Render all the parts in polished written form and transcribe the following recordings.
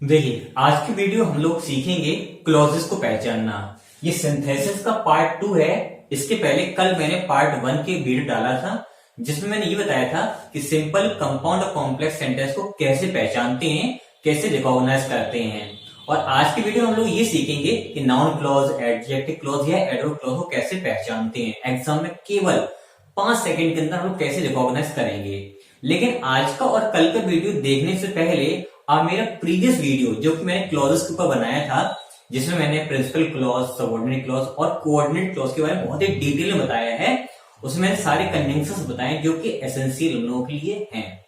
देखिए, आज की वीडियो हम लोग सीखेंगे क्लॉजेस को पहचानना। ये सिंथेसिस का पार्ट 2 है। इसके पहले कल मैंने पार्ट 1 के वीडियो डाला था, जिसमें मैंने ये बताया था कि सिंपल, कंपाउंड और कॉम्प्लेक्स सेंटेंस को कैसे पहचानते हैं, कैसे रिकॉग्नाइज करते हैं। और आज की वीडियो में हम लोग ये सीखेंगे कि नाउन क्लॉज, एडजेक्टिव क्लॉज या एडवर्ब क्लॉज को कैसे पहचानते हैं। एग्जाम में केवल 5 सेकंड के अंदर हम लोग कैसे रिकॉग्नाइज करेंगे। लेकिन आज का और कल का वीडियो देखने से पहले आप मेरा प्रीवियस वीडियो जो कि मैंने क्लॉजेस के ऊपर बनाया था, जिसमें मैंने प्रिंसिपल क्लॉज, सबऑर्डिनेट क्लॉज और कोऑर्डिनेट क्लॉज के बारे में बहुत ही डिटेल में बताया है, उसमें मैंने सारे कंजंक्शंस बताए जो कि एसेंशियल हम लोगों के लिए हैं।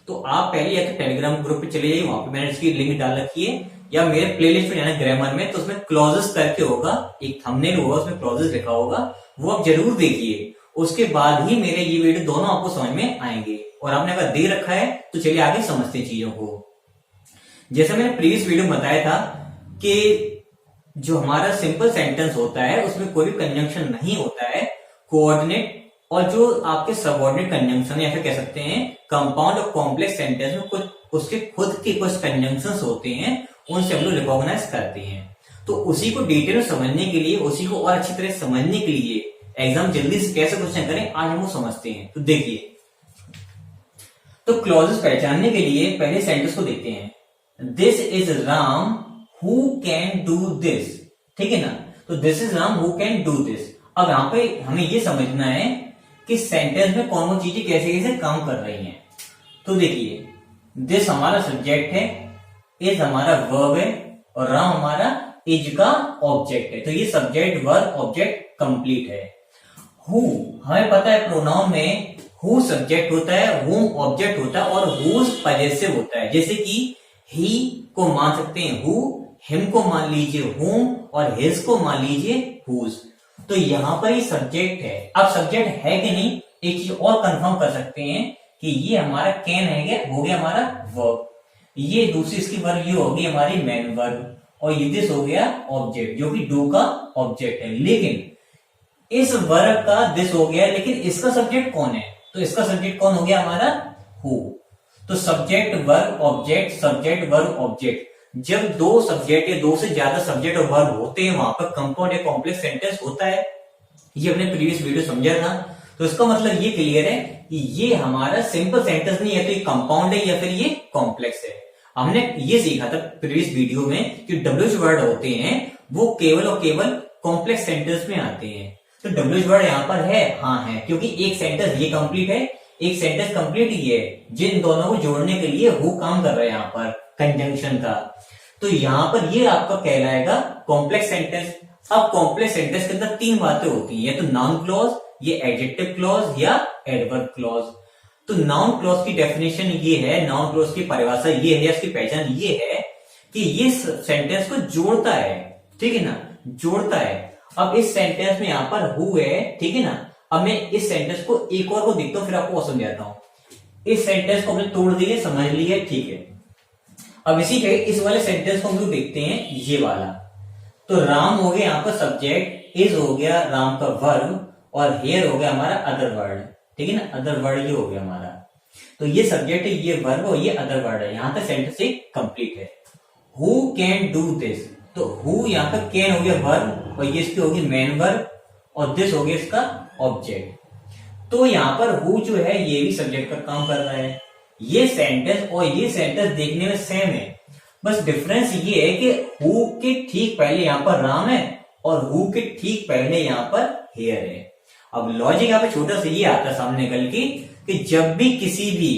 तो आप पहले या तो टेलीग्राम ग्रुप पे चले जाइए, वहां पे मैंने इसकी लिंक डाल रखी है, या मेरे प्लेलिस्ट में जाना ग्रामर में, तो उसमें क्लॉजेस करके होगा, एक थंबनेल होगा, उसमें क्लॉजेस लिखा होगा, वो आप जरूर देखिए। उसके बाद ही मेरे ये वीडियो दोनों आपको समझ में आएंगे। और आपने अगर दे रखा है तो चलिए आगे समझते हैं चीजों को। जैसा मैंने प्रीवियस वीडियो में बताया था कि जो हमारा सिंपल सेंटेंस होता है उसमें कोई भी कंजंक्शन नहीं होता है। कोऑर्डिनेट और जो आपके सबऑर्डिनेट कंजंक्शन या फिर कह सकते हैं कंपाउंड और कॉम्प्लेक्स सेंटेंस में कुछ उसके खुद के कुछ कंजंक्शंस होते हैं, उनसे हम लोग रिकॉग्नाइज करते हैं। तो उसी को डिटेल में समझने के लिए, उसी को और अच्छी तरह समझने के लिए एग्जाम जल्दी से कैसे क्वेश्चन करें आज हम वो समझते हैं। तो देखिए, तो क्लॉजेस पहचानने के लिए पहले सेंटेंस को देखते हैं। This is Ram who can do this, ठीक है ना। तो this is Ram who can do this. अब यहां पे हमें ये समझना है कि सेंटेंस में कौन कौन चीजें कैसे कैसे काम कर रही हैं। तो देखिए, दिस हमारा सब्जेक्ट है, इज हमारा वर्ब है और राम हमारा इज का ऑब्जेक्ट है। तो ये सब्जेक्ट, वर्ब, ऑब्जेक्ट कंप्लीट है। हु हमें पता है प्रोनाउन में हु सब्जेक्ट होता है, हुम ऑब्जेक्ट होता है और हुज पजेसिव होता है। जैसे कि ही को मान सकते हैं हु, हिम को मान लीजिए हुम और हिज को मान लीजिए हुज। तो यहां पर ये सब्जेक्ट है। अब सब्जेक्ट है कि नहीं, एक चीज और कंफर्म कर सकते हैं कि ये हमारा कैन है, हो गया हमारा वर्ब। ये दूसरी इसकी वर्ब ये होगी हमारी मैन वर्ब, और ये दिस हो गया ऑब्जेक्ट जो कि डू का ऑब्जेक्ट है। लेकिन इस वर्ब का दिस हो गया, लेकिन इसका सब्जेक्ट कौन है? तो इसका सब्जेक्ट कौन हो गया हमारा? हु। तो subject verb object, subject verb object. जब दो सब्जेक्ट या दो से ज्यादा सब्जेक्ट और वर्ब होते हैं, वहां पर कंपाउंड या कॉम्प्लेक्स सेंटेंस होता है। ये अपने प्रीवियस वीडियो समझा था। तो इसका मतलब ये क्लियर है कि ये हमारा सिंपल सेंटेंस नहीं है, तो ये कंपाउंड है या फिर ये कॉम्प्लेक्स है। हमने ये सीखा था प्रीवियस वीडियो में कि डब्ल्यूएच वर्ड होते हैं वो केवल और केवल कॉम्प्लेक्स सेंटेंस में आते हैं। तो डब्ल्यूएच वर्ड यहाँ पर है, हाँ है, क्योंकि एक सेंटेंस ये कंप्लीट है, एक सेंटेंस कंप्लीट ही है। जिन दोनों को जोड़ने के लिए हु काम कर रहा है यहाँ पर कंजंक्शन का। तो यहाँ पर ये आपका कहलाएगा कॉम्प्लेक्स सेंटेंस। अब कॉम्प्लेक्स सेंटेंस के अंदर 3 बातें होती हैं, या तो नाउन क्लॉज, ये एडजेक्टिव क्लॉज या एडवर्ब क्लॉज। तो नाउन क्लॉज की डेफिनेशन ये है, नाउन क्लॉज की परिभाषा ये है, इसकी पहचान ये है कि ये सेंटेंस को जोड़ता है, ठीक है ना, जोड़ता है। अब इस सेंटेंस में यहाँ पर हु है, ठीक है ना। अब मैं इस सेंटेंस को एक और को देखता हूं, फिर आपको और समझाता हूं। इस सेंटेंस को हमने तोड़ दिए, समझ लिए, ठीक है। अब इसी के इस वाले सेंटेंस को हम लोग देखते हैं, ये वाला। तो राम हो गया यहाँ पर सब्जेक्ट, इज हो गया राम का वर्ब, और हेयर हो गया हमारा अदर वर्ड, ठीक है ना। अदर वर्ड ये हो गया हमारा। तो ये सब्जेक्ट है, ये वर्ब और ये अदर वर्ड है। यहां तक सेंटेंस एक कंप्लीट है। Who can do this. तो हु यहाँ पर कैन हो गया वर्ब, और ये इसकी होगी मेन वर्ब, और दिस हो गया इसका ऑब्जेक्ट। तो यहाँ पर हु जो है ये भी सब्जेक्ट का काम कर रहा है। ये सेंटेंस और ये सेंटेंस देखने में सेम है, बस डिफरेंस ये है कि हु के ठीक पहले यहाँ पर राम है और हु के ठीक पहले यहाँ पर हेयर है। अब लॉजिक यहाँ पे छोटा सा ये आता है सामने निकल के कि जब भी किसी भी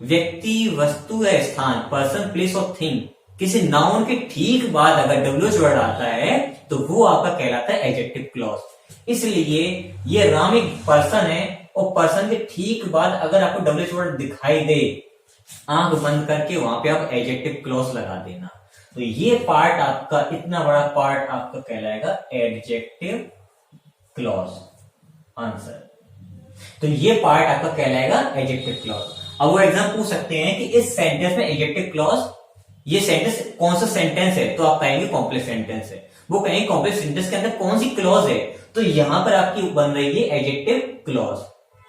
व्यक्ति, वस्तु या स्थान, पर्सन, प्लेस और थिंग, किसी नाउन के ठीक बाद अगर डब्ल्यूएच वर्ड आता है तो वो आपका कहलाता है एडजेक्टिव क्लॉज। इसलिए ये राम एक पर्सन है, और पर्सन के ठीक बाद अगर आपको डब्ल्यूएच वर्ड दिखाई दे, आंख बंद करके वहां पे आप एडजेक्टिव क्लॉज लगा देना। तो ये पार्ट आपका, इतना बड़ा पार्ट आपका कहलाएगा एडजेक्टिव क्लॉज। आंसर, तो ये पार्ट आपका कहलाएगा एडजेक्टिव क्लॉज। अब वो एग्जाम पूछ सकते हैं कि इस सेंटेंस में एडजेक्टिव क्लॉज, ये सेंटेंस कौन सा सेंटेंस है? तो आप कहेंगे कॉम्प्लेक्स सेंटेंस है। वो कहेंगे कॉम्प्लेक्स सेंटेंस के अंदर कौन सी क्लॉज है? तो यहां पर आपकी बन रही है एडजेक्टिव क्लॉज,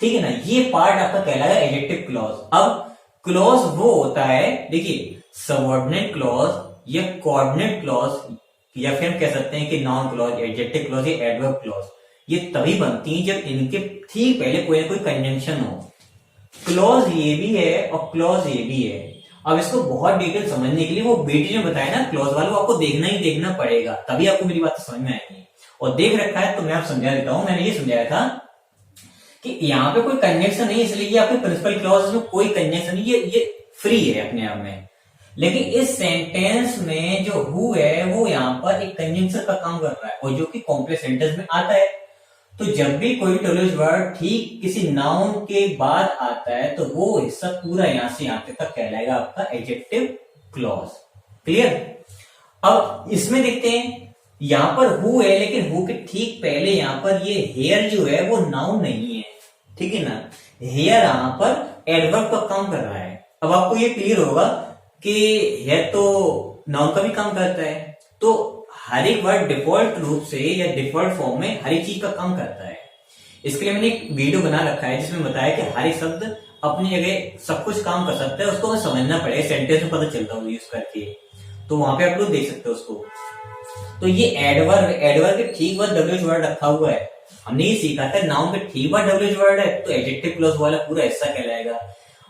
ठीक है ना। ये पार्ट आपका कहलाएगा एडजेक्टिव क्लॉज। अब क्लॉज वो होता है, देखिए सबऑर्डिनेट क्लॉज या कोऑर्डिनेट क्लॉज या फिर हम कह सकते हैं कि नाउन क्लॉज, एडजेक्टिव क्लॉज या एडवर्ब क्लॉज, ये तभी बनती हैं जब इनके ठीक पहले कोई ना कोई कंजंक्शन हो। क्लॉज ये भी है और क्लॉज ये भी है। अब इसको बहुत डिटेल समझने के लिए वो वीडियो जो बताया ना क्लॉज वाला, वो आपको देखना ही देखना पड़ेगा, तभी आपको मेरी बात समझ में आएगी। और देख रखा है तो मैं आप समझा देता हूं। मैंने ये समझाया था कि यहाँ पे कोई कंजंक्शन नहीं, इसलिए ये आपके प्रिंसिपल क्लॉज में कोई कंजंक्शन नहीं, ये फ्री है अपने आप में। लेकिन इस सेंटेंस में जो हु है वो यहाँ पर एक कंजंक्शन का काम कर रहा है, और जो कि कॉम्प्लेक्स सेंटेंस में आता है। तो जब भी कोई टोलिश वर्ड ठीक किसी नाउन के बाद आता है तो वो हिस्सा पूरा यहां से यहां तक कहलाएगा आपका एडजेक्टिव क्लॉज। क्लियर? अब इसमें देखते हैं, यहां पर हु है, लेकिन हु के ठीक पहले यहां पर ये हेयर जो है वो नाउन नहीं है, ठीक है ना। हेयर यहां पर एडवर्ब का काम कर रहा है। अब आपको ये क्लियर होगा कि हेयर तो नाउन का भी काम करता है, तो हर एक वर्ड डिफॉल्ट रूप से या डिफॉल्ट फॉर्म में हर एक चीज का काम करता है। इसके लिए मैंने एक वीडियो बना रखा है जिसमें बताया कि हर एक शब्द अपनी जगह सब कुछ काम कर सकता है, उसको हमें समझना पड़ेगा, सेंटेंस में पता चलता है यूज करके। तो वहां पे आप लोग देख सकते हो उसको। तो ये एडवर्ब के ठीक बाद डब्ल्यूएच वर्ड रखा हुआ है। हमने ये सीखा था नाउन के ठीक बाद डब्ल्यूएच वर्ड है तो एडजेक्टिव क्लॉज वाला पूरा हिस्सा कहलाएगा,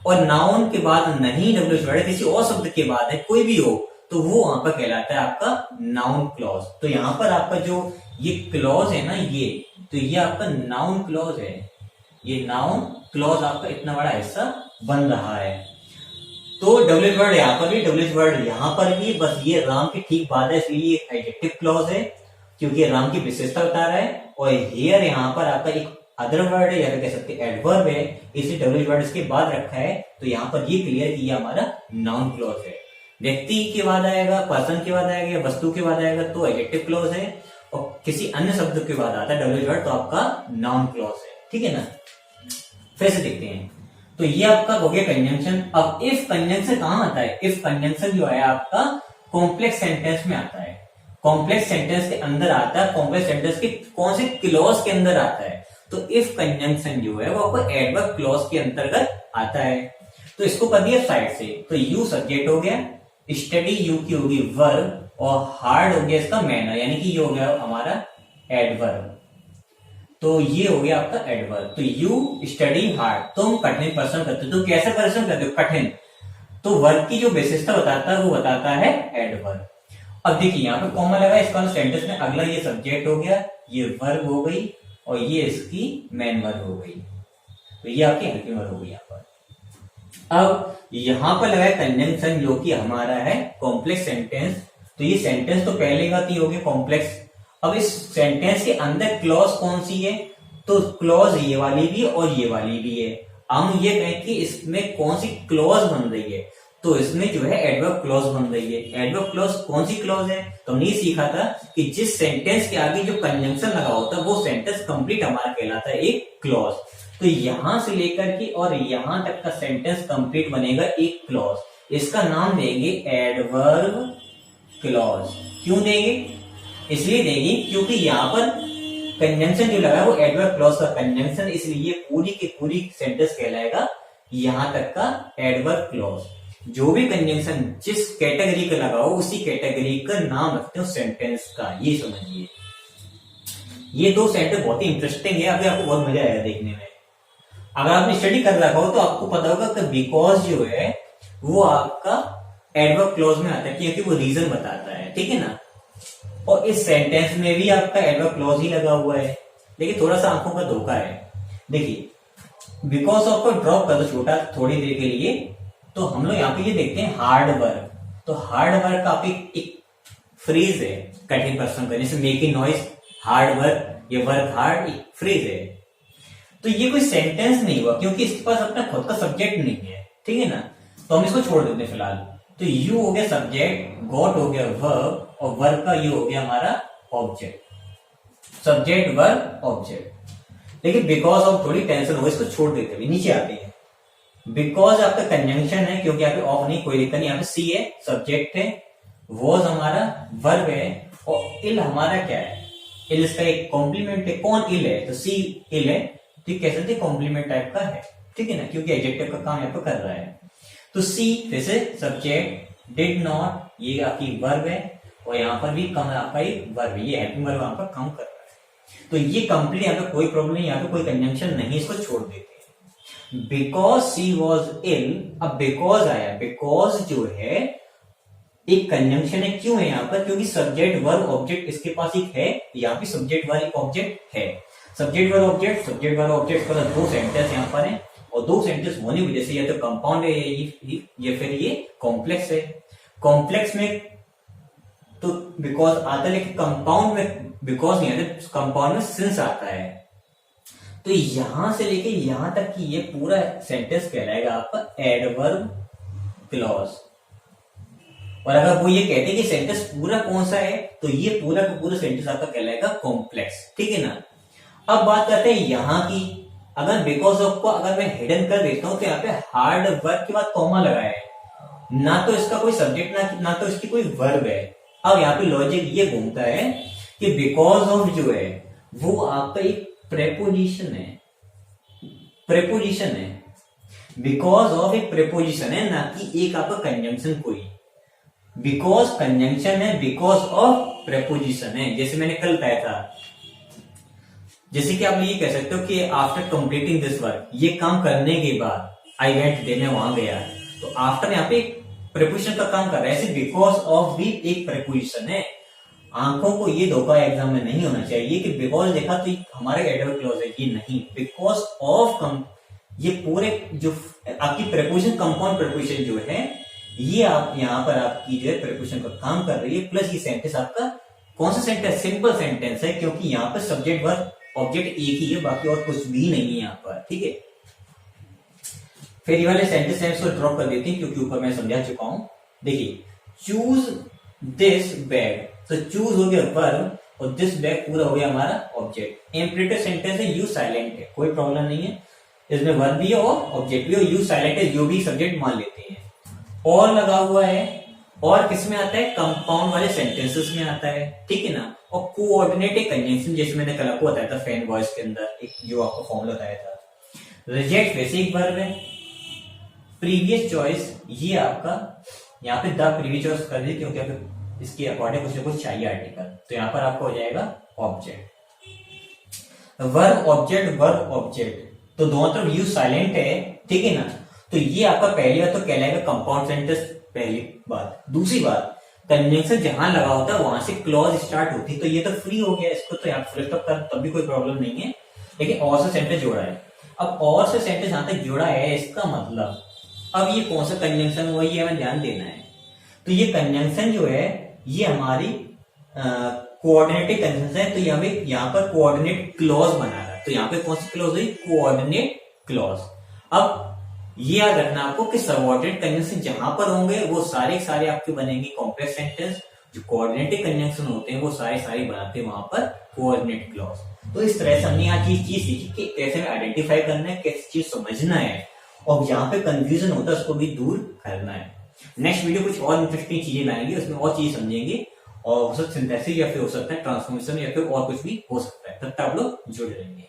और नाउन के बाद नहीं डब्ल्यूएच वर्ड है, किसी और शब्द के बाद है, कोई भी हो, तो वो वहां पर कहलाता है आपका नाउन क्लॉज। तो यहाँ पर आपका जो ये क्लॉज है ना, ये तो ये आपका नाउन क्लॉज है। ये नाउन क्लॉज आपका इतना बड़ा हिस्सा बन रहा है। तो डब्ल्यूएच वर्ड यहाँ पर भी, डब्ल्यूएच वर्ड यहाँ पर भी, बस ये राम के ठीक बाद है, इसलिए ये एडजेक्टिव क्लॉज है क्योंकि राम की विशेषता बता रहा है। और हेयर यहाँ पर आपका एक अदर वर्ड है, या कह सकते हैं एडवर्ब है, इसलिए डब्ल्यूएच वर्ड इसके बाद रखा है। तो यहाँ पर ये क्लियर कि ये हमारा नाउन क्लॉज है। व्यक्ति के बाद आएगा, पर्सन के बाद आएगा, वस्तु के बाद आएगा तो एडजेक्टिव क्लॉज है, और किसी अन्य शब्द के बाद आता है डब्ल्यूएच वर्ड तो आपका नाउन क्लॉज है, ठीक है ना। फिर से देखते हैं, तो ये आपका हो गया कंजंक्शन। अब इफ कंजंक्शन कहां आता है? इफ कंजंक्शन जो है आपका कॉम्प्लेक्स सेंटेंस में आता है, कॉम्प्लेक्स सेंटेंस के अंदर आता है। कॉम्प्लेक्स सेंटेंस के कौन से क्लॉज के अंदर आता है? तो इफ कंजंक्शन जो है वो आपको एडवर्ब क्लॉज के अंतर्गत आता है। तो इसको कर दिया साइड से, तो यू सब्जेक्ट हो गया, स्टडी यू की होगी वर्ब, और हार्ड हो गया इसका मैनर, यानी कि ये हो गया हमारा एडवर्ब। तो ये हो गया आपका एडवर्ब। तो यू स्टडी हार्ड, तुम कठिन परिश्रम करते हो। तो कैसे परिश्रम करते हो? कठिन। तो वर्ब की जो विशेषता बताता है वो बताता है एडवर्ब। अब देखिए यहाँ पे कॉमा लगा, इसका सेंटेंस में अगला ये सब्जेक्ट हो गया, ये वर्ब हो गई, और ये इसकी मेन वर्ब हो गई। तो ये आपकी हेल्पिंग वर्ब हो गई यहाँ पर। अब यहां पर लगा कंजंक्शन जो कि हमारा है कॉम्प्लेक्स सेंटेंस। तो ये सेंटेंस तो पहले बात ही होगी कॉम्प्लेक्स। अब इस सेंटेंस के अंदर क्लॉज कौन सी है? तो क्लॉज ये वाली भी और ये वाली भी है। हम ये कहें कि इसमें कौन सी क्लॉज बन रही है? तो इसमें जो है एडवर्ब क्लॉज बन रही है। एडवर्ब क्लॉज कौन सी क्लॉज है? तो हमने सीखा था कि जिस सेंटेंस के आगे जो कंजंक्शन लगा होता है वो सेंटेंस कंप्लीट हमारा कहलाता है एक क्लॉज। तो यहां से लेकर के और यहां तक का सेंटेंस कंप्लीट बनेगा एक क्लॉज। इसका नाम देंगे एडवर्ब क्लॉज। क्यों देंगे? इसलिए देंगे क्योंकि यहां पर कंजंक्शन जो लगा है वो एडवर्ब क्लॉज का कंजंक्शन, इसलिए पूरी की पूरी सेंटेंस कहलाएगा यहां तक का एडवर्ब क्लॉज। जो भी कंजंक्शन जिस कैटेगरी का लगा हो उसी कैटेगरी का नाम रखते हो सेंटेंस का। ये समझिए, ये दो सेंटेंस बहुत ही इंटरेस्टिंग है, अभी आपको बहुत मजा आएगा देखने में। अगर आपने स्टडी कर रखा हो तो आपको पता होगा कि बिकॉज जो है वो आपका एडवर्ब क्लॉज में आता है क्योंकि वो रीजन बताता है, ठीक है ना। और इस सेंटेंस में भी आपका एडवर्ब क्लॉज ही लगा हुआ है, लेकिन थोड़ा सा आंखों का धोखा है। देखिए, बिकॉज ऑफ को ड्रॉप कर दो छोटा थोड़ी देर के लिए, तो हम लोग यहाँ पे ये देखते हैं हार्ड वर्क। तो हार्ड वर्क काफी एक फ्रेज है, कठिन परिश्रम करने से, मेकिंग नॉइज हार्ड वर्क, ये वर्क हार्ड एक फ्रेज है। तो ये कोई सेंटेंस नहीं हुआ क्योंकि इसके पास अपना खुद का सब्जेक्ट नहीं है, ठीक है ना। तो हम इसको छोड़ देते हैं फिलहाल। तो यू हो गया सब्जेक्ट, गॉट हो गया वर्ब, और वर्ब का यू हो गया हमारा ऑब्जेक्ट। Subject verb object. लेकिन बिकॉज ऑफ थोड़ी टेंशन हो, इसको छोड़ देते हैं, नीचे आते हैं। बिकॉज आपका कंजंक्शन है क्योंकि यहाँ पे ऑफ नहीं, कोई दिक्कत नहीं। यहाँ पे सी है, सब्जेक्ट है, वॉज हमारा वर्ब है, और इल हमारा क्या है? इल इसका एक कॉम्प्लीमेंट है। कौन इल है? तो सी इल है, ठीक है, कैसे कॉम्प्लीमेंट टाइप का है, ठीक है ना, क्योंकि एडजेक्टिव का काम यहाँ पे कर रहा है। तो सी फिर से सब्जेक्ट, डिड नॉट ये आपकी वर्ब है, और यहाँ पर भी कम आपका एक वर्ब है, ये हेल्पिंग वर्ब यहाँ पर कम कर रहा है। तो ये कंप्लीट, यहाँ पे कोई प्रॉब्लम नहीं, यहाँ पे कोई कंजंक्शन नहीं, इसको छोड़ देते हैं। बिकॉज शी वॉज इल, अब बिकॉज आया, बिकॉज जो है एक कंजंक्शन है, क्यों है यहाँ पर, क्योंकि सब्जेक्ट वर्ब ऑब्जेक्ट इसके पास एक है, यहाँ पे सब्जेक्ट वर्ब एक ऑब्जेक्ट है। Subject verb object, subject verb object का दो सेंटेंस यहाँ पर है, और दो सेंटेंस होने की वजह से या तो कंपाउंड है या फिर ये कॉम्प्लेक्स है। कॉम्प्लेक्स में तो बिकॉज आता है, लेकिन कंपाउंड में बिकॉज नहीं आता, कंपाउंड में सिंस आता है। तो यहां से लेके यहां तक कि ये पूरा सेंटेंस कहलाएगा आपका एडवर्ब क्लॉज। और अगर वो ये कहते हैं कि सेंटेंस पूरा कौन सा है, तो ये पूरा का पूरा सेंटेंस आपका कहलाएगा कॉम्प्लेक्स, ठीक है ना। अब बात करते हैं यहां की, अगर बिकॉज ऑफ को अगर मैं हिडन कर देता हूं तो यहाँ पे हार्ड वर्ब के बाद कॉमा लगाया है, ना तो इसका कोई सब्जेक्ट ना तो इसकी कोई वर्ब है। अब यहाँ पे लॉजिक ये घूमता है कि बिकॉज ऑफ जो है वो आपका एक प्रेपोजिशन है, प्रेपोजिशन है, बिकॉज ऑफ एक प्रेपोजिशन है, ना कि एक आपका कंजंक्शन कोई। बिकॉज कंजंक्शन है, बिकॉज ऑफ प्रेपोजिशन है। जैसे मैंने कल बताया था, जैसे कि आप ये कह सकते हो कि आफ्टर कंप्लीटिंग दिस वर्क, ये काम करने के बाद आई वेंट दे, मैं वहां गया, तो आफ्टर यहाँ पे प्रेपोजिशन का काम कर रहा है। ऐसे बिकॉज ऑफ भी एक प्रेपोजिशन है। आंखों को ये धोखा एग्जाम में नहीं होना चाहिए कि बिकॉज देखा तो हमारा एडवर्ब क्लॉज है, ये नहीं। बिकॉज ऑफ ये पूरे जो आपकी प्रेपोजिशन, कंपाउंड प्रेपोजिशन जो है, ये आप यहाँ पर आपकी जो है प्रेपोजिशन का काम कर रही है, प्लस ये सेंटेंस आपका कौन सा सेंटेंस, सिंपल सेंटेंस है, क्योंकि यहाँ पर सब्जेक्ट वर्ब ऑब्जेक्ट एक ही है, बाकी और कुछ भी नहीं है यहाँ पर, ठीक है। फिर ये वाले सेंटेंस को ड्रॉप कर देते हैं, क्योंकि ऊपर मैं समझा चुका हूं। देखिए, चूज दिस बैग, तो चूज हो गया वर्ब और दिस बैग पूरा हो गया हमारा ऑब्जेक्ट। इंपरेटिव सेंटेंस है, यू साइलेंट है, कोई प्रॉब्लम नहीं है, इसमें वर्ब भी है और ऑब्जेक्ट भी है। यू साइलेंट है, जो भी सब्जेक्ट मान लेते हैं। और लगा हुआ है, और किस में आता है, कंपाउंड वाले सेंटेंसेस में आता है, ठीक है ना। और कोऑर्डिनेट एक कंजंक्शन, जैसे मैंने कल आपको बताया था फैन वॉइस के अंदर एक जो आपको फॉर्मूला बताया था। रिजेक्ट वैसे एक वर्ब है। प्रीवियस चॉइस, ये आपका यहाँ पे द प्रीवियस चॉइस कर दी, क्योंकि आपको इसके अकॉर्डिंग कुछ ना कुछ चाहिए आर्टिकल, तो यहाँ पर आपका हो जाएगा object. Verb object, verb object, तो दोनों तरफ यू साइलेंट है, ठीक है ना। तो ये आपका पहली बात तो कहलाएगा कंपाउंड सेंटेंस, पहली बात। दूसरी बात, कंजंक्शन जहां लगा होता है वहां से क्लॉज स्टार्ट होती है, तो ये तो फ्री हो गया, इसको तो यहाँ फुल स्टॉप कर तब भी कोई प्रॉब्लम नहीं है। लेकिन और से सेंटेंस जोड़ा है, अब और से सेंटेंस यहां तक जोड़ा है, इसका मतलब अब ये कौन सा कंजंक्शन हुआ, ये हमें ध्यान देना है। तो ये कंजंक्शन जो है ये हमारी कोऑर्डिनेटिव कंजंक्शन है, तो ये हमें यहाँ पर कोऑर्डिनेट क्लॉज बना रहा है। तो यहाँ पे कौन सी क्लॉज हुई, कोऑर्डिनेट क्लॉज। अब ये याद रखना आपको कि सबऑर्डिनेट कंजंक्शन जहां पर होंगे वो सारे सारे आपके बनेंगे कॉम्प्लेक्स सेंटेंस। जो कोऑर्डिनेटिव कंजंक्शन होते हैं वो सारे सारे बनाते हैं वहां पर कोऑर्डिनेट क्लॉज। तो इस तरह से हमने यहाँ चीज सीखी कि कैसे में आइडेंटिफाई करना है, कैसे चीज समझना है, और जहां पे कंफ्यूजन होता है उसको भी दूर करना है। नेक्स्ट वीडियो कुछ और इंटरेस्टिंग चीजें लाएंगे, उसमें और चीजें समझेंगे, और हो सकता है सिंथेसिस या फिर हो सकता है ट्रांसफॉर्मेशन या फिर और कुछ भी हो सकता है। तब तक आप लोग जुड़े रहेंगे।